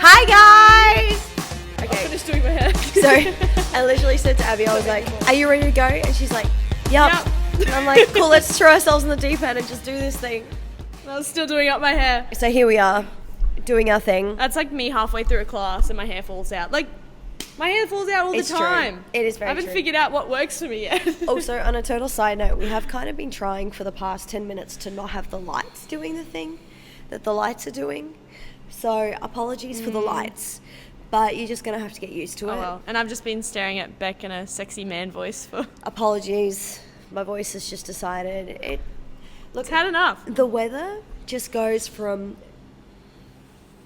Hi guys! Okay. I finished doing my hair. So I literally said to Abby, I was like, are you ready to go? And she's like, yep. And I'm like, cool, let's throw ourselves in the deep end and just do this thing. I was still doing up my hair. So here we are, doing our thing. That's like me halfway through a class and my hair falls out. Like, my hair falls out all the time. True. It is very I haven't true. figured out what works for me yet. Also, on a total side note, we have kind of been trying for the past 10 minutes to not have the lights doing the thing that the lights are doing. So apologies for the lights, but you're just going to have to get used to it. Oh well. And I've just been staring at Beck in a sexy man voice for... Apologies. My voice has just decided. It's had enough. The weather just goes from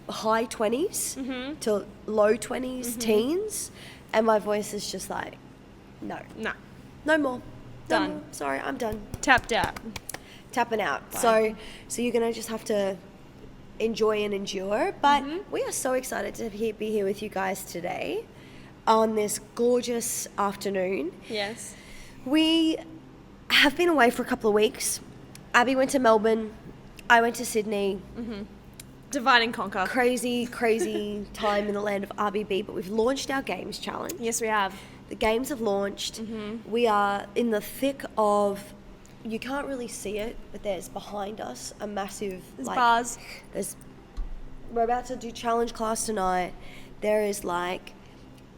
high 20s to low 20s, teens, and my voice is just like, no. Nah. No more. Done. No more. Sorry, I'm done. Tapped out. Tapping out. Bye. So you're going to just have to enjoy and endure, but we are so excited to be here with you guys today on this gorgeous afternoon. Yes. We have been away for a couple of weeks. Abby went to Melbourne. I went to Sydney. Divide and conquer. Crazy time in the land of RBB, but we've launched our games challenge. Yes, we have. The games have launched. We are in the thick of, you can't really see it, but there's behind us a massive... There's bars. We're about to do challenge class tonight. There is like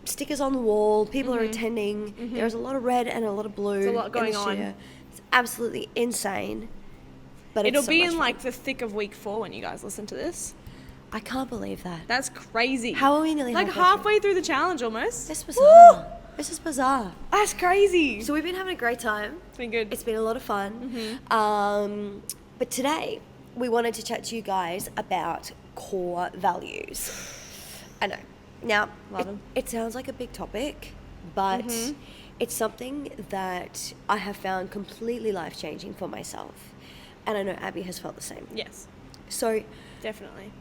stickers on the wall. People are attending. There's a lot of red and a lot of blue. There's a lot going in on. year. It's absolutely insane. But It'll it's so be much in fun. like the thick of week 4 when you guys listen to this. I can't believe that. That's crazy. How are we nearly like halfway through the challenge almost? It's bizarre. This is bizarre. That's crazy. So we've been having a great time. It's been good. It's been a lot of fun. But today we wanted to chat to you guys about core values. I know. Now, it sounds like a big topic, but it's something that I have found completely life-changing for myself. And I know Abby has felt the same. Yes. So Definitely.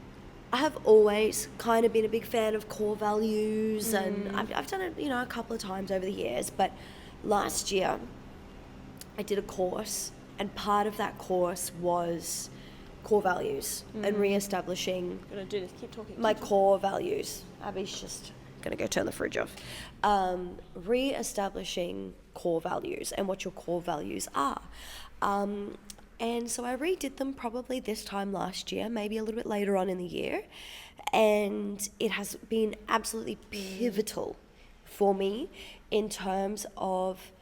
I have always kind of been a big fan of core values, and I've done it, a couple of times over the years. But last year, I did a course, and part of that course was core values and re-establishing I'm gonna do this. Keep talking. my core values. Abby's just gonna go turn the fridge off. Re-establishing core values and what your core values are. And so I redid them probably this time last year, maybe a little bit later on in the year. And it has been absolutely pivotal for me in terms of,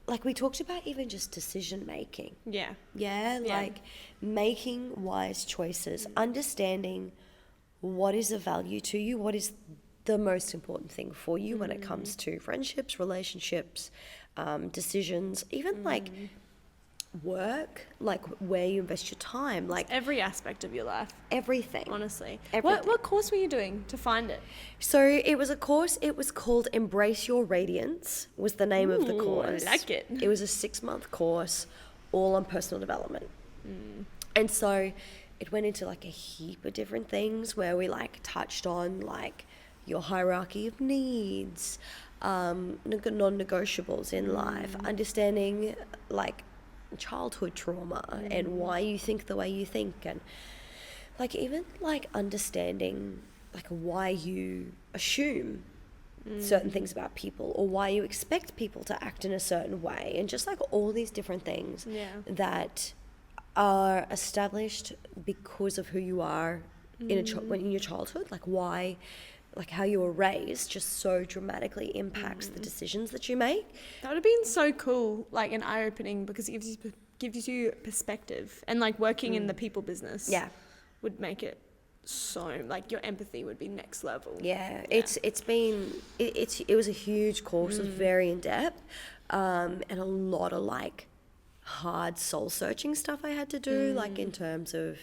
like we talked about, even just decision making. Yeah. Yeah, like making wise choices, understanding what is of value to you, what is the most important thing for you when it comes to friendships, relationships, decisions, even like work, like where you invest your time, like Every aspect of your life. everything. Honestly. Everything. What course were you doing to find it? So it was a course, it was called Embrace Your Radiance, was the name of the course. I like it. It was a 6-month course, all on personal development. And so it went into like a heap of different things where we like touched on like your hierarchy of needs, non-negotiables in life, understanding like childhood trauma and why you think the way you think, and like even like understanding like why you assume certain things about people or why you expect people to act in a certain way, and just like all these different things that are established because of who you are when in your childhood, like why, like how you were raised just so dramatically impacts the decisions that you make. That would have been so cool, like an eye-opening, because it gives you perspective, and like working in the people business would make it so, like your empathy would be next level. It was a huge course. It was very in-depth, and a lot of like hard soul-searching stuff I had to do, like in terms of,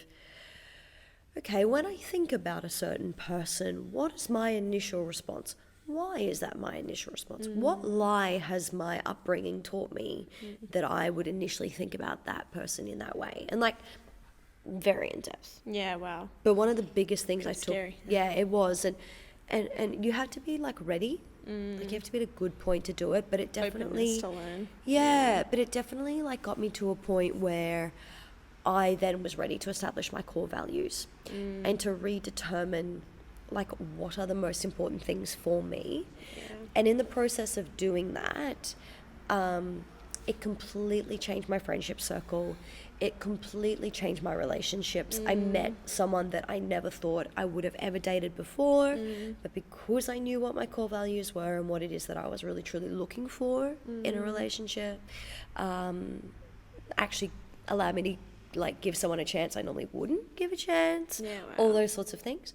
okay, when I think about a certain person, what is my initial response? Why is that my initial response? What lie has my upbringing taught me that I would initially think about that person in that way? And like, very in depth. Yeah, wow. But one of the biggest things I took, scary. It was, and you have to be like ready. Like you have to be at a good point to do it. But it definitely, openness to learn. But it definitely like got me to a point where I then was ready to establish my core values and to redetermine like, what are the most important things for me? Yeah. And in the process of doing that, it completely changed my friendship circle. It completely changed my relationships. I met someone that I never thought I would have ever dated before, but because I knew what my core values were and what it is that I was really truly looking for in a relationship, actually allowed me to like give someone a chance I normally wouldn't give a chance. Yeah, wow. All those sorts of things.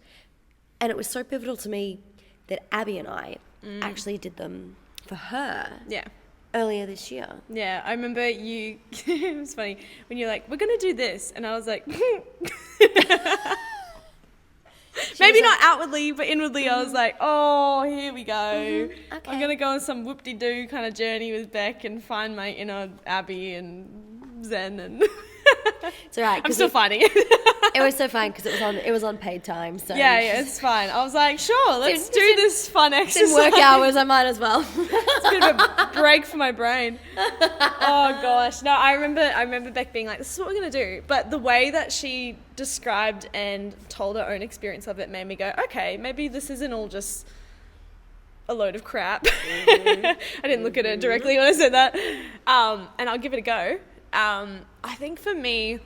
And it was so pivotal to me that Abby and I actually did them for her. Yeah. Earlier this year. Yeah, I remember you, it was funny, when you're like, we're going to do this. And I was like, maybe not outwardly, but inwardly I was like, oh, here we go. Okay. I'm going to go on some whoop-de-doo kind of journey with Beck and find my inner Abby and Zen. And it's all right. I'm still finding it. It was so fun because it was on paid time. So yeah, it's fine. I was like, sure, let's do this fun exercise. In work hours, I might as well. It's a bit of a break for my brain. Oh gosh, no, I remember Beck being like, this is what we're gonna do. But the way that she described and told her own experience of it made me go, okay, maybe this isn't all just a load of crap. I didn't look at her directly when I said that. And I'll give it a go. I think for me,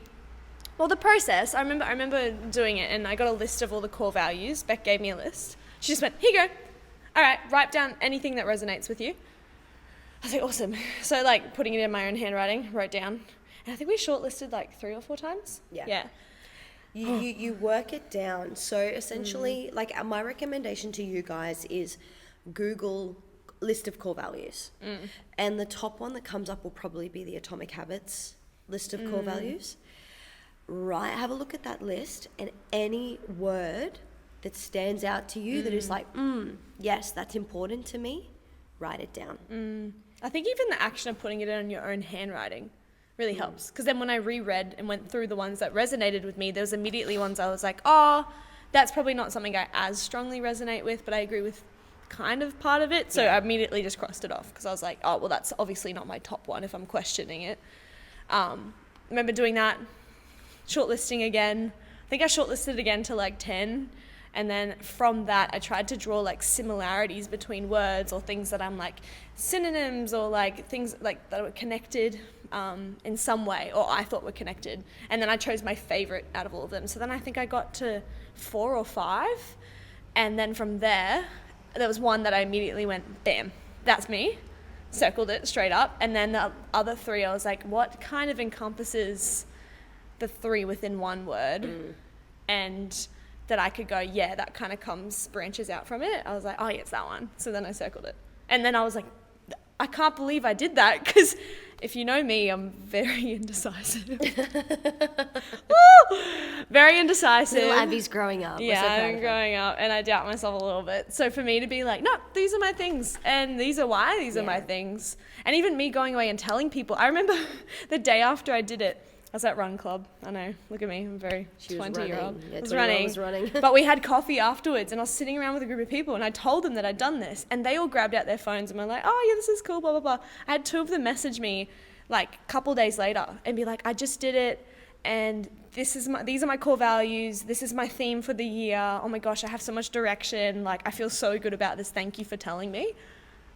well, the process, I remember doing it and I got a list of all the core values. Beck gave me a list. She just went, here you go. All right, write down anything that resonates with you. I was like, awesome. So like putting it in my own handwriting, wrote down. And I think we shortlisted like 3 or 4 times. Yeah. You work it down. So essentially, like my recommendation to you guys is Google list of core values. And the top one that comes up will probably be the Atomic Habits list of core values. Right, have a look at that list and any word that stands out to you that is like, yes, that's important to me, write it down. I think even the action of putting it in your own handwriting really helps. Because then when I reread and went through the ones that resonated with me, there was immediately ones I was like, oh, that's probably not something I as strongly resonate with, but I agree with kind of part of it. So I immediately just crossed it off because I was like, oh, well, that's obviously not my top one if I'm questioning it. Remember doing that. Shortlisting again. I think I shortlisted again to like 10, and then from that I tried to draw like similarities between words or things that I'm like synonyms or like things like that were connected in some way, or I thought were connected, and then I chose my favorite out of all of them. So then I think I got to 4 or 5, and then from there was one that I immediately went, bam, that's me, circled it straight up, and then the other 3 I was like, what kind of encompasses the 3 within one word, and that I could go, yeah, that kind of branches out from it. I was like, oh yeah, it's that one. So then I circled it, and then I was like, I can't believe I did that, because if you know me, I'm very indecisive. Very indecisive. Little Abby's growing up. Yeah, I'm growing up, and I doubt myself a little bit. So for me to be like, no, these are my things, and these are why these are my things. And even me going away and telling people, I remember the day after I did it, I was at Run Club. I know, look at me, I'm very 20-year-old. Yeah, I was running. But we had coffee afterwards, and I was sitting around with a group of people, and I told them that I'd done this, and they all grabbed out their phones and were like, oh yeah, this is cool, blah, blah, blah. I had 2 of them message me like a couple days later and be like, I just did it, and these are my core values, this is my theme for the year, oh my gosh, I have so much direction, like I feel so good about this, thank you for telling me.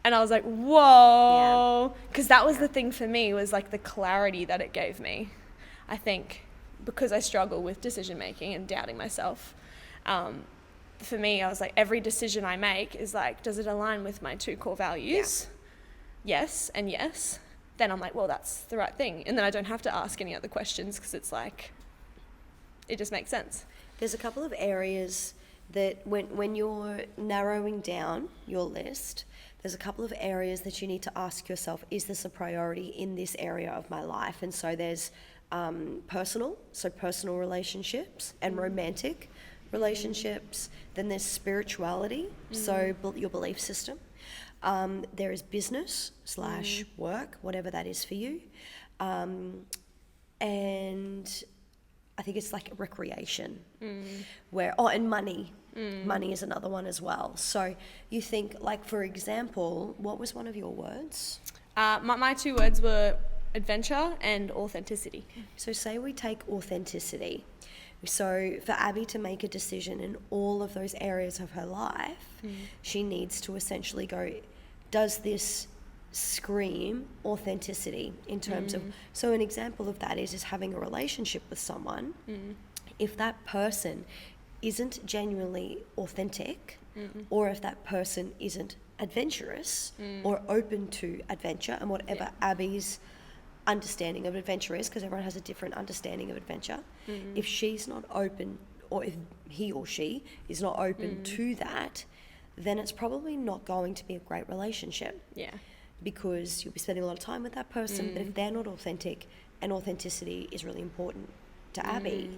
And I was like, whoa, because that was the thing for me, was like the clarity that it gave me. I think because I struggle with decision making and doubting myself, for me, I was like, every decision I make is like, does it align with my 2 core values? Yes and yes. Then I'm like, well, that's the right thing. And then I don't have to ask any other questions, because it's like, it just makes sense. There's a couple of areas that when you're narrowing down your list, there's a couple of areas that you need to ask yourself, is this a priority in this area of my life? And so there's personal relationships and romantic relationships. Then there's spirituality, so your belief system. There is business / work, whatever that is for you. And I think it's like recreation, and money. Money is another one as well. So you think, like, for example, what was one of your words? My 2 words were adventure and authenticity. So say we take authenticity. So for Abby to make a decision in all of those areas of her life, she needs to essentially go, does this scream authenticity in terms of, so an example of that is having a relationship with someone. If that person isn't genuinely authentic, or if that person isn't adventurous or open to adventure and whatever Abby's understanding of adventure is, because everyone has a different understanding of adventure. If she's not open, or if he or she is not open to that, then it's probably not going to be a great relationship. Yeah. Because you'll be spending a lot of time with that person, but if they're not authentic, and authenticity is really important to Abby,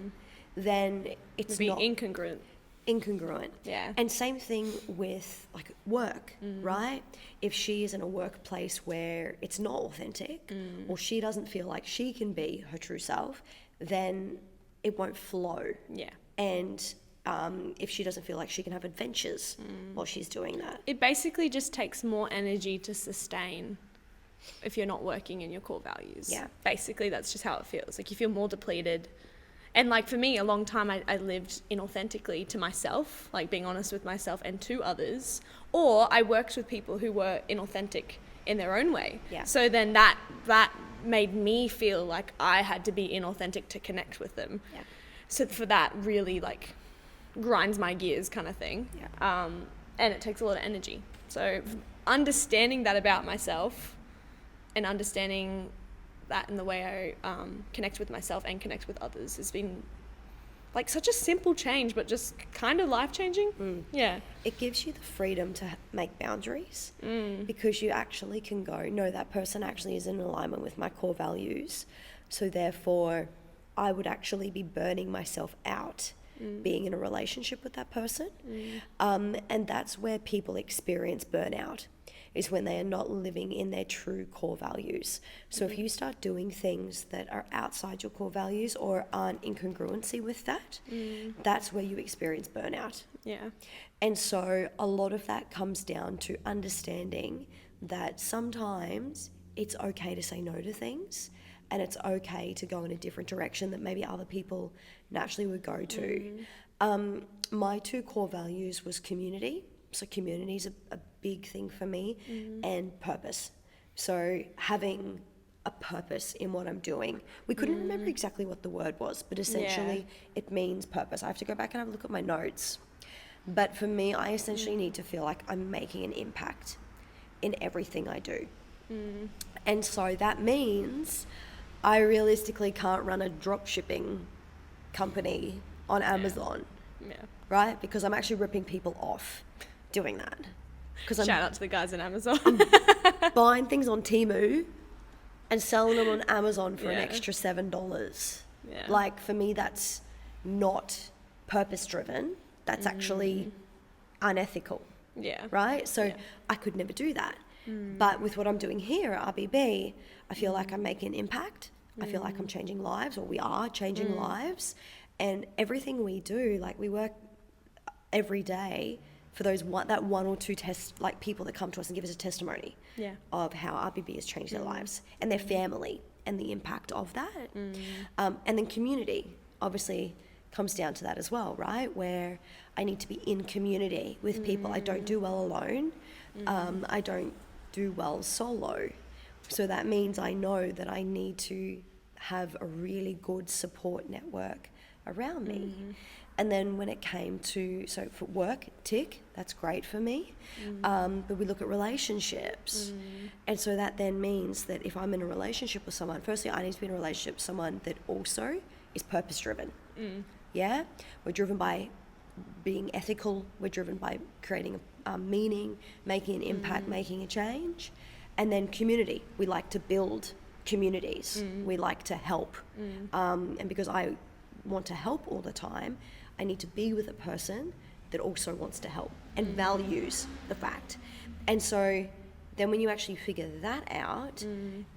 then it's Be not incongruent. Yeah. And same thing with like work, right? If she is in a workplace where it's not authentic, or she doesn't feel like she can be her true self, then it won't flow. Yeah. And if she doesn't feel like she can have adventures while she's doing that. It basically just takes more energy to sustain if you're not working in your core values. Yeah. Basically, that's just how it feels. Like you feel more depleted. And like for me, a long time I lived inauthentically to myself, like being honest with myself and to others. Or I worked with people who were inauthentic in their own way. Yeah. So then that made me feel like I had to be inauthentic to connect with them. Yeah. So for that really like grinds my gears kind of thing. Yeah. And it takes a lot of energy. So understanding that about myself and understanding that in the way I connect with myself and connect with others has been like such a simple change, but just kind of life-changing. Yeah. It gives you the freedom to make boundaries, because you actually can go, no, that person actually is in alignment with my core values, so therefore I would actually be burning myself out being in a relationship with that person. And that's where people experience burnout, is when they are not living in their true core values. So if you start doing things that are outside your core values or aren't in congruency with that, that's where you experience burnout. Yeah. And so a lot of that comes down to understanding that sometimes it's okay to say no to things, and it's okay to go in a different direction that maybe other people naturally would go to. My two core values was community. So community is a big thing for me, and purpose. So having a purpose in what I'm doing. We couldn't remember exactly what the word was, but essentially it means purpose. I have to go back and have a look at my notes. But for me, I essentially need to feel like I'm making an impact in everything I do. And so that means I realistically can't run a drop shipping company on Amazon, right? Because I'm actually ripping people off doing that. Shout out to the guys in Amazon. Buying things on Temu and selling them on Amazon for an extra $7. Like, for me, that's not purpose driven. That's actually unethical. Right? So I could never do that. But with what I'm doing here at RBB, I feel like I'm making an impact. I feel like I'm changing lives, or we are changing lives. And everything we do, like, we work every day for those that one or two like people that come to us and give us a testimony of how RBB has changed their lives and their family and the impact of that. And then community obviously comes down to that as well, right? Where I need to be in community with people. I don't do well alone. I don't do well solo. So that means I know that I need to have a really good support network around me. And then when it came to, so for work, tick, that's great for me. But we look at relationships. And so that then means that if I'm in a relationship with someone, firstly, I need to be in a relationship with someone that also is purpose driven. Yeah? We're driven by being ethical. We're driven by creating a meaning, making an impact, making a change. And then community. We like to build communities. We like to help. And because I want to help all the time, I need to be with a person that also wants to help and values the fact. And so then when you actually figure that out,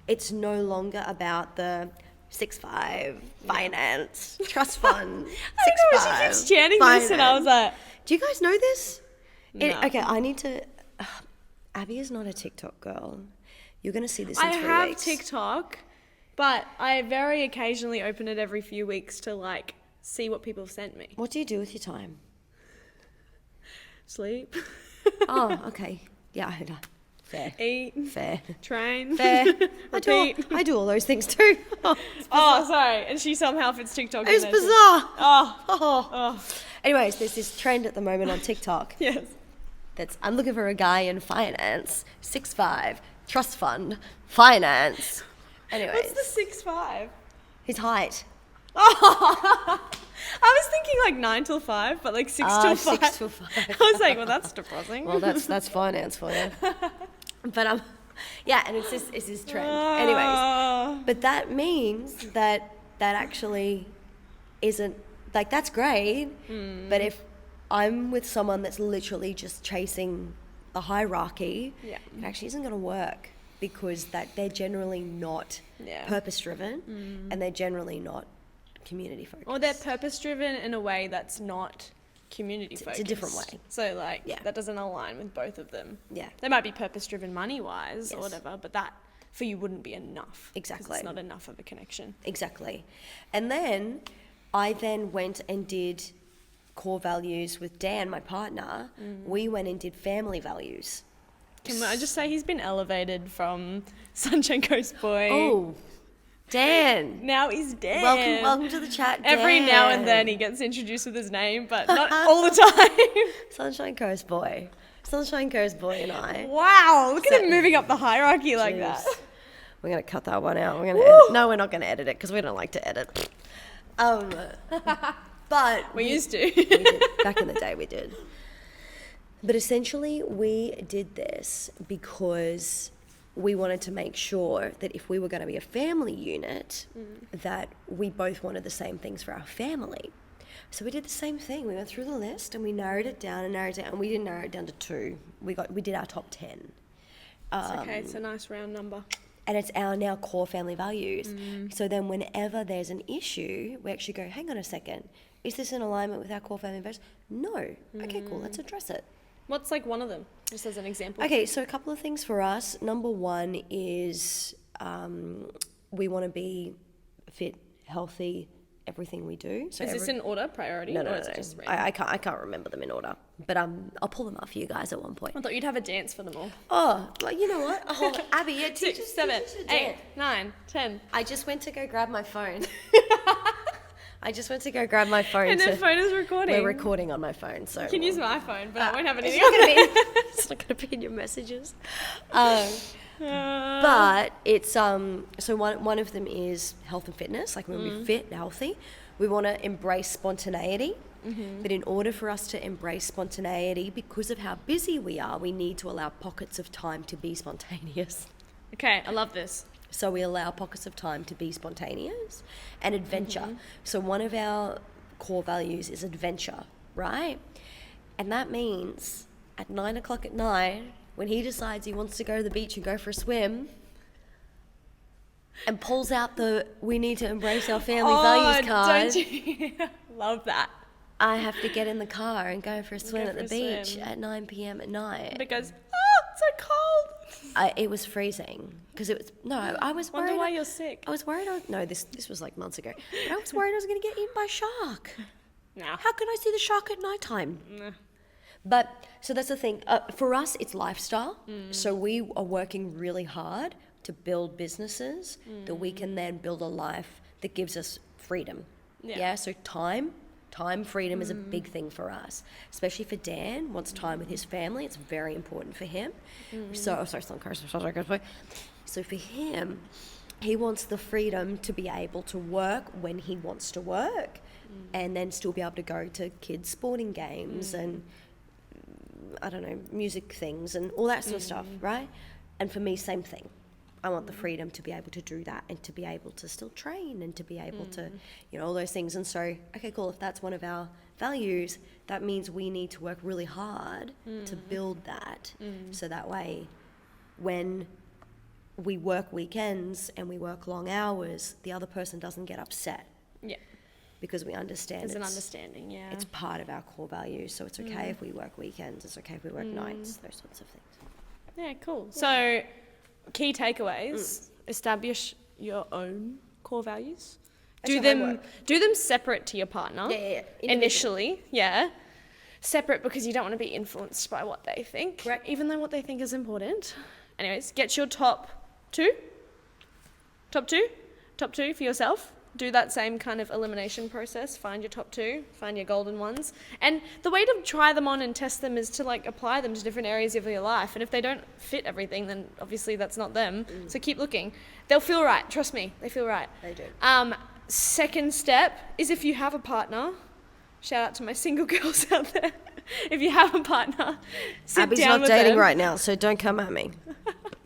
it's no longer about the 6'5", finance, trust fund, 6'5". She keeps chanting this, and I was like, do you guys know this? No. Okay, I need to... Abby is not a TikTok girl. You're going to see this in 3 weeks. I have TikTok, but I very occasionally open it every few weeks to like see what people have sent me. What do you do with your time? Sleep. Oh, okay. Yeah, I know. Fair. Eat. Fair. Train. Fair. Repeat. I do all those things too. Oh, sorry. And she somehow fits TikTok in It's there bizarre. too. Oh. Oh. Anyways, there's this trend at the moment on TikTok. Yes. I'm looking for a guy in finance, 6'5", trust fund, finance. Anyways. What's the 6'5"? His height. Oh. I was thinking like 9 till 5, but like 6 till 5. 6 till 5. I was like, well, that's depressing. Well, that's finance for you. But yeah, and it's this trend. Anyways, but that means that actually isn't, like, that's great. But if I'm with someone that's literally just chasing the hierarchy, Yeah. it actually isn't going to work, because they're generally not purpose driven, and they're generally not community focused. Or they're purpose driven in a way that's not community focused. It's a different way. So like that doesn't align with both of them. Yeah. They might be purpose driven money wise or Yes. whatever, but that for you wouldn't be enough. 'Cause Exactly. It's not enough of a connection. Exactly. And then I went and did core values with Dan, my partner. We went and did family values. Can I just say he's been elevated from Sunshine Coast Boy. Oh, Dan. Now he's Dan. Welcome to the chat, Dan. Every now and then he gets introduced with his name, but not all the time. Sunshine Coast Boy. Sunshine Coast Boy and I. Wow, look at him moving up the hierarchy like that. Jeez. We're going to cut that one out. We're going to edit. No, we're not going to edit it because we don't like to edit. But We used to. we did. Back in the day, we did. But essentially, we did this because we wanted to make sure that if we were going to be a family unit, that we both wanted the same things for our family. So we did the same thing. We went through the list and we narrowed it down, and we didn't narrow it down to 2. We did our top 10. It's okay, it's a nice round number. And it's our now core family values. So then whenever there's an issue, we actually go, hang on a second, is this in alignment with our core family values? No. Okay, cool, let's address it. What's like one of them, just as an example? Okay, so a couple of things for us. Number one is we want to be fit, healthy, everything we do. So is this in order, priority? No, or no, is no. it just random? I can't remember them in order. But I'll pull them up for you guys at one point. I thought you'd have a dance for them all. Oh, well, you know what? Oh, Abby, yeah, 6, 7, 8, 9, 10. I just went to go grab my phone. I just went to go grab my phone. And the phone is recording. We're recording on my phone, so You can use my phone, but I won't have anything. it's not going to be in your messages. But it's so one of them is health and fitness. Like, when we're fit and healthy, we want to embrace spontaneity. But in order for us to embrace spontaneity, because of how busy we are, we need to allow pockets of time to be spontaneous. Okay, I love this. So we allow pockets of time to be spontaneous and adventure. So one of our core values is adventure, right? And that means at 9 o'clock at night, when he decides he wants to go to the beach and go for a swim, and pulls out the "we need to embrace our family values" card, Don't you? Love that. I have to get in the car and go for a swim at the for a beach swim. at 9 p.m. at night. Because, it's so cold. It was freezing because it was I was worried. Wonder why you're sick. I was worried. This was like months ago. But I was worried I was going to get eaten by a shark. No. How can I see the shark at nighttime? Nah. But so that's the thing. For us, it's lifestyle. So we are working really hard to build businesses that we can then build a life that gives us freedom. Yeah. So time freedom is a big thing for us, especially for Dan. Wants time with his family. It's very important for him. So for him, he wants the freedom to be able to work when he wants to work, and then still be able to go to kids' sporting games and I don't know, music things and all that sort of stuff, right? And for me, same thing. I want the freedom to be able to do that and to be able to still train and to be able to, all those things. And so, okay, cool. If that's one of our values, that means we need to work really hard to build that. So that way, when we work weekends and we work long hours, the other person doesn't get upset. Yeah. Because we understand There's an understanding, yeah. it's part of our core values. So it's okay if we work weekends. It's okay if we work nights, those sorts of things. Yeah, cool. So, key takeaways, establish your own core values. Do them separate to your partner. Yeah. Initially, yeah. Separate because you don't want to be influenced by what they think. Correct. Even though what they think is important. Anyways, get your top two for yourself. Do that same kind of elimination process. Find your top 2, find your golden ones. And the way to try them on and test them is to like apply them to different areas of your life. And if they don't fit everything, then obviously that's not them. So keep looking. They'll feel right. Trust me, they feel right. They do. Second step is if you have a partner, shout out to my single girls out there. If you have a partner, sit Abby's down not with dating them. right now, so don't come at me.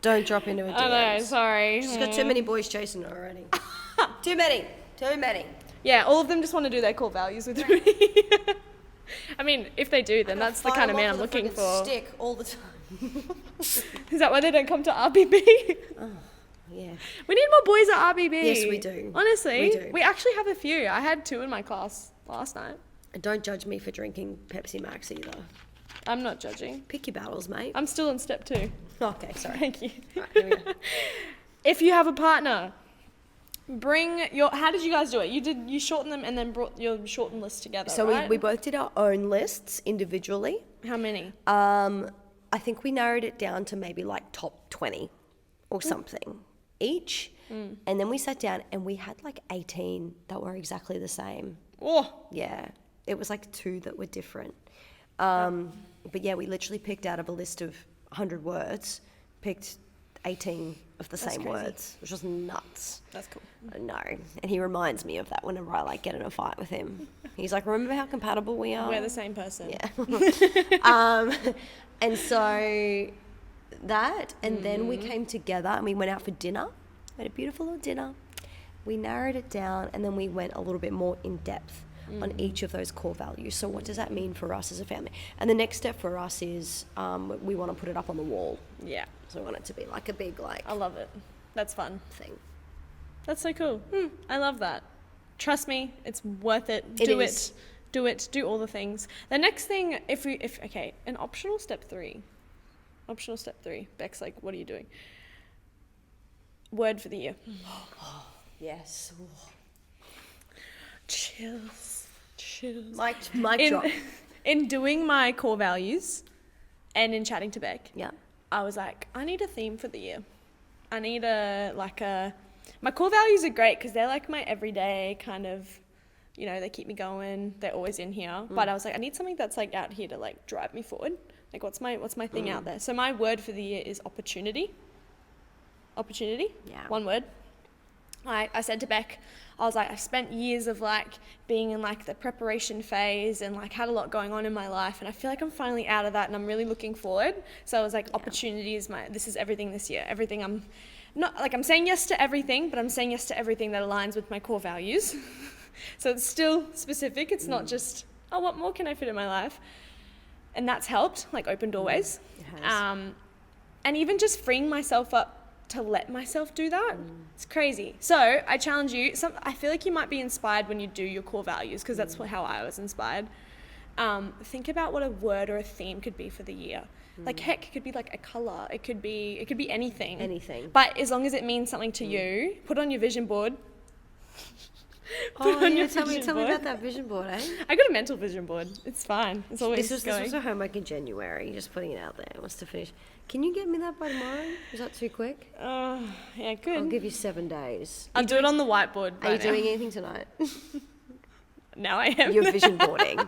Don't drop into a DM. I know, sorry. She's got too many boys chasing her already. Too many. Yeah, all of them just want to do their core values with me. I mean, if they do, then that's the kind of man I'm looking for. Stick all the time. Is that why they don't come to RBB? Oh, yeah. We need more boys at RBB. Yes, we do. Honestly, We do. we actually have a few. I had 2 in my class last night. And don't judge me for drinking Pepsi Max either. I'm not judging. Pick your battles, mate. I'm still on step 2. Okay, sorry. Thank you. Right, here we go. If you have a partner, how did you guys do it? You shortened them and then brought your shortened list together, So right? we both did our own lists individually. How many? I think we narrowed it down to maybe like top 20 or something each. And then we sat down and we had like 18 that were exactly the same. Oh, Yeah. It was like 2 that were different. But yeah, we literally picked out of a list of 100 words, picked 18 of the same crazy. words, which was nuts. that's cool. No. And he reminds me of that whenever I like get in a fight with him. He's like, remember how compatible we are? We're the same person. Yeah. And so that, and then we came together and we went out for dinner. We had a beautiful little dinner. We narrowed it down and then we went a little bit more in depth on each of those core values. So what does that mean for us as a family? And the next step for us is we want to put it up on the wall. Yeah. So we want it to be like a big I love it. That's fun. thing. That's so cool. I love that. Trust me, it's worth it. It Do is. it. Do it. Do all the things. The next thing, an optional step 3. Optional step 3. Beck's like, what are you doing? Word for the year. Yes. Chills. Mic drop. In doing my core values and in chatting to Beck, Yeah. I was like, I need a theme for the year. I need my core values are great because they're like my everyday kind of, they keep me going. They're always in here. But I was like, I need something that's like out here to like drive me forward. Like what's my thing out there? So my word for the year is opportunity. Opportunity. Yeah. One word. I said to Beck, I was like, I've spent years of like being in like the preparation phase and like had a lot going on in my life, and I feel like I'm finally out of that and I'm really looking forward. So I was like, opportunity is this is everything this year. Everything I'm saying yes to everything, but I'm saying yes to everything that aligns with my core values. So it's still specific. It's not just, what more can I fit in my life? And that's helped, like open doorways. It has. And even just freeing myself up to let myself do that. It's crazy. So I challenge you. I feel like you might be inspired when you do your core values, because that's how I was inspired. Think about what a word or a theme could be for the year. Like heck, it could be like a color. It could be anything. Anything. But as long as it means something to you, put it on your vision board. Tell me about that vision board, eh? I got a mental vision board. It's fine. It's always This going. was a homework in January. Just putting it out there. It wants to finish. Can you get me that by tomorrow? Is that too quick? Yeah, good. I'll give you 7 days. I'll do it on the whiteboard. Are you right now. doing anything tonight? Now I am. You're vision boarding.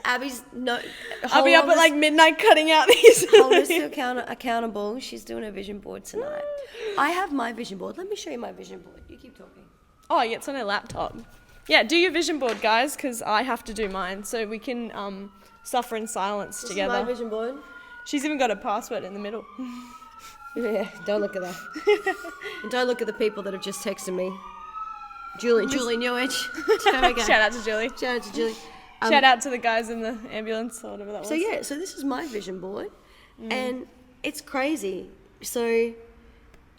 Abby's no. I'll be up at like midnight cutting out these. Hold us accountable. She's doing her vision board tonight. I have my vision board. Let me show you my vision board. You keep talking. Oh, yeah, it's on her laptop. Yeah, do your vision board, guys, because I have to do mine, so we can suffer in silence This together. is my vision board. She's even got a password in the middle. Yeah, don't look at that. And don't look at the people that have just texted me. Julie Newich. Shout out to Julie. Shout out to Julie. Shout out to the guys in the ambulance or whatever that was. So yeah, so this is my vision board, and it's crazy. So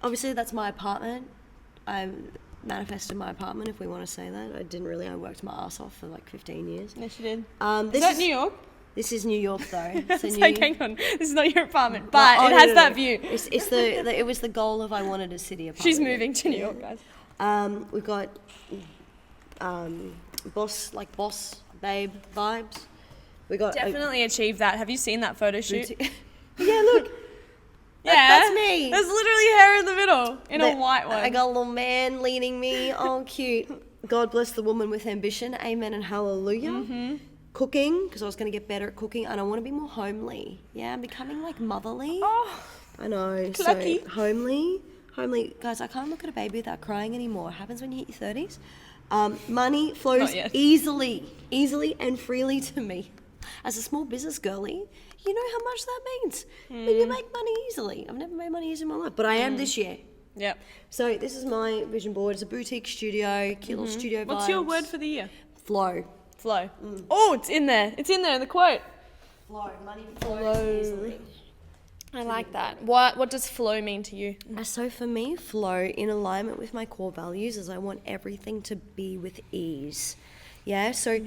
obviously that's my apartment. I manifested my apartment, if we want to say that. I didn't really. I worked my ass off for like 15 years. Yes, you did. Is Is that New York? This is New York, though. So It's like, hang on, this is not your apartment, but it has that view. It was the goal of I wanted a city apartment. She's moving to New York, guys. We've got boss babe vibes. We got Definitely achieved that. Have you seen that photo shoot? Yeah, look. Yeah, that's me. There's literally hair in the middle in a white one. I got a little man leading me. Oh, cute. God bless the woman with ambition. Amen and hallelujah. Mm-hmm. Cooking, because I was going to get better at cooking, and I want to be more homely. Yeah, I'm becoming like motherly. Oh, I know. clucky. So homely. Guys, I can't look at a baby without crying anymore. It happens when you hit your 30s. Money flows easily and freely to me. As a small business girly, you know how much that means. When you make money easily. I've never made money easy in my life, but I am this year. Yep. So this is my vision board. It's a boutique studio, cute little studio vibes. What's your word for the year? Flow. Oh, it's in there. It's in there in the quote. Flow. Money flows easily. I like that. What does flow mean to you? So for me, flow, in alignment with my core values, is I want everything to be with ease. Yeah, so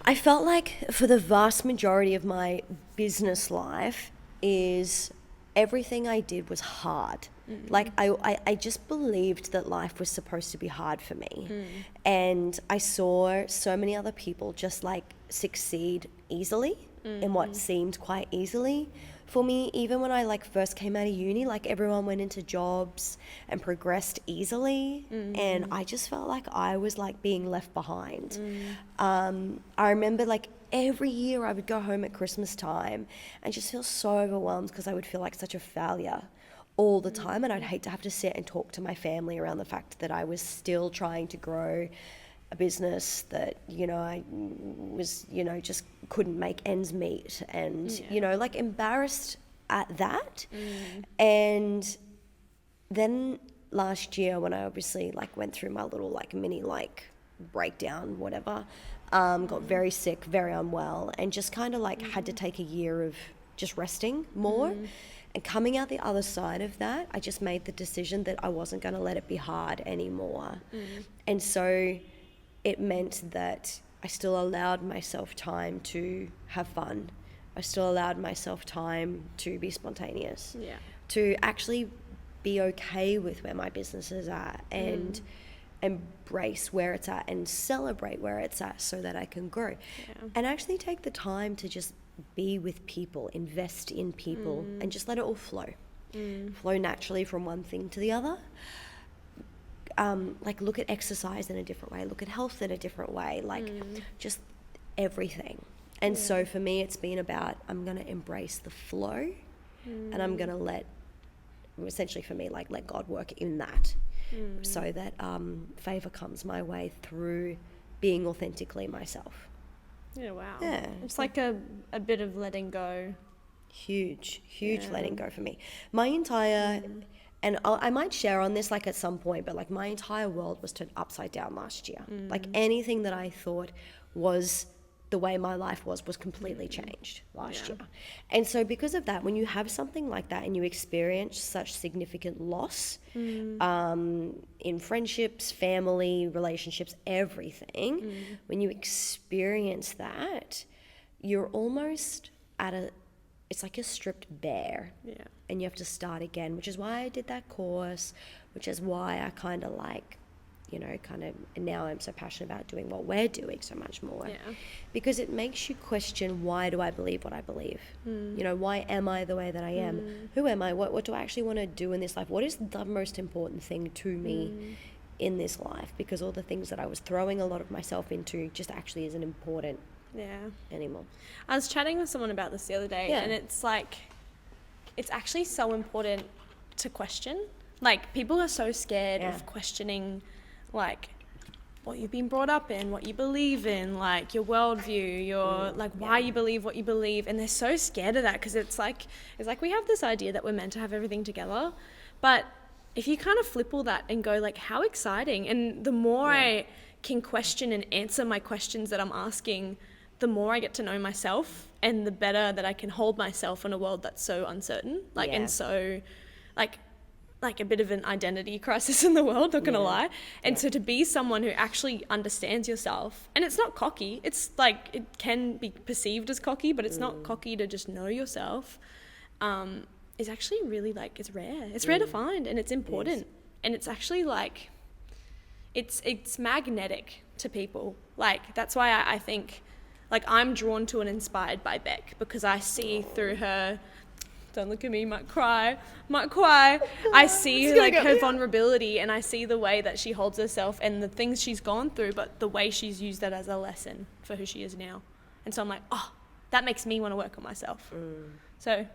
I felt like for the vast majority of my business life is everything I did was hard. Like I just believed that life was supposed to be hard for me. And I saw so many other people just like succeed easily in what seemed quite easily. For me, even when I like first came out of uni, like everyone went into jobs and progressed easily, and I just felt like I was like being left behind. I remember like every year I would go home at Christmas time and just feel so overwhelmed because I would feel like such a failure all the time, and I'd hate to have to sit and talk to my family around the fact that I was still trying to grow a business that, you know, I was, you know, just couldn't make ends meet, and, you know, like embarrassed at that. And then last year when I obviously like went through my little like mini like breakdown, whatever, got very sick, very unwell, and just kind of like had to take a year of just resting more. And coming out the other side of that, I just made the decision that I wasn't going to let it be hard anymore. And so it meant that I still allowed myself time to have fun. I still allowed myself time to be spontaneous, to actually be okay with where my business is at, and embrace where it's at and celebrate where it's at so that I can grow. And actually take the time to just be with people, invest in people, and just let it all flow. Flow naturally from one thing to the other. Like look at exercise in a different way, look at health in a different way, like just everything. And so for me, it's been about, I'm going to embrace the flow, and I'm going to let God work in that, so that favor comes my way through being authentically myself. Yeah, wow. Yeah. It's like a bit of letting go. Huge letting go for me. My entire, and I might share on this like at some point, but like my entire world was turned upside down last year. Like anything that I thought was the way my life was completely changed last year. And so because of that, when you have something like that and you experience such significant loss in friendships, family, relationships, everything, when you experience that, you're almost it's like a stripped bare, and you have to start again, which is why I did that course, which is why I kind of like, you know, and now I'm so passionate about doing what we're doing so much more, because it makes you question, why do I believe what I believe? You know, why am I the way that I am? Who am I? What do I actually want to do in this life? What is the most important thing to me in this life? Because all the things that I was throwing a lot of myself into just actually isn't important anymore. I was chatting with someone about this the other day, and it's like, it's actually so important to question. Like, people are so scared of questioning, like, what you've been brought up in, what you believe in, like your worldview, your like why you believe what you believe, and they're so scared of that, because it's like we have this idea that we're meant to have everything together, but if you kind of flip all that and go like, how exciting, and the more I can question and answer my questions that I'm asking, the more I get to know myself, and the better that I can hold myself in a world that's so uncertain, like and so like a bit of an identity crisis in the world, not gonna lie. And so to be someone who actually understands yourself, and it's not cocky, it's like, it can be perceived as cocky, but it's not cocky to just know yourself, is actually really like, it's rare to find, and it's important. And it's actually like, it's magnetic to people. Like, that's why I think, like, I'm drawn to and inspired by Bek, because I see through her, don't look at me, might cry. I see like her vulnerability, and I see the way that she holds herself and the things she's gone through, but the way she's used that as a lesson for who she is now. And so I'm like, oh, that makes me want to work on myself. So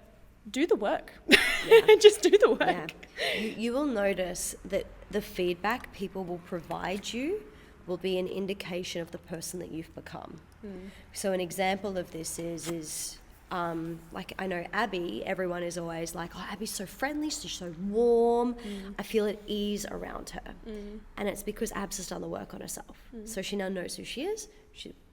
do the work. Yeah. Just do the work. Yeah. You will notice that the feedback people will provide you will be an indication of the person that you've become. So an example of this is like, I know Abby, everyone is always like, oh, Abby's so friendly, she's so warm. I feel at ease around her. And it's because Abs has done the work on herself. So she now knows who she is,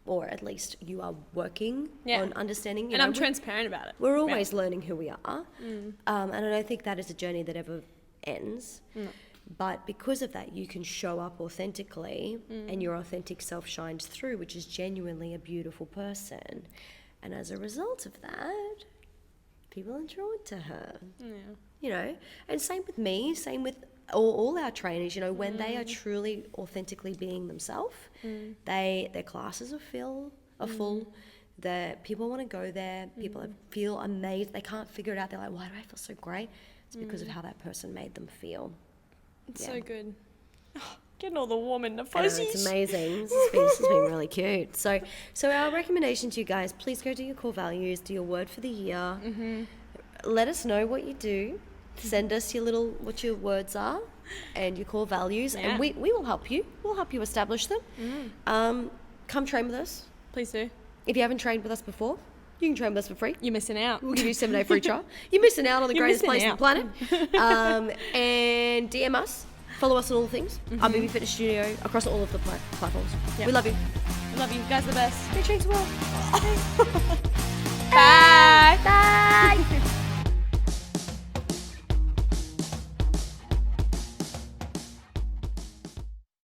or at least you are working on understanding. You and know, I'm transparent about it. We're always learning who we are. And I don't think that is a journey that ever ends. But because of that, you can show up authentically, and your authentic self shines through, which is genuinely a beautiful person. And as a result of that, people are drawn to her. You know, and same with me, same with all our trainers. You know, when they are truly authentically being themselves, their classes are full. The people want to go there. People feel amazed. They can't figure it out. They're like, why do I feel so great? It's because of how that person made them feel. It's so good. Oh, getting all the warm in the I know, fuzzies. it's amazing. This has been really cute. So our recommendation to you guys, please go do your core values, do your word for the year. Let us know what you do. Send us what your words are and your core values, and we will help you. We'll help you establish them. Come train with us. Please do. If you haven't trained with us before, you can train with us for free. You're missing out. We'll give you a 7-day free trial. You're missing out on the greatest place on the planet. And DM us. Follow us on all the things. Our Movie Fitness Studio across all of the platforms. We love you. I love you. You guys are the best. Big thanks, well.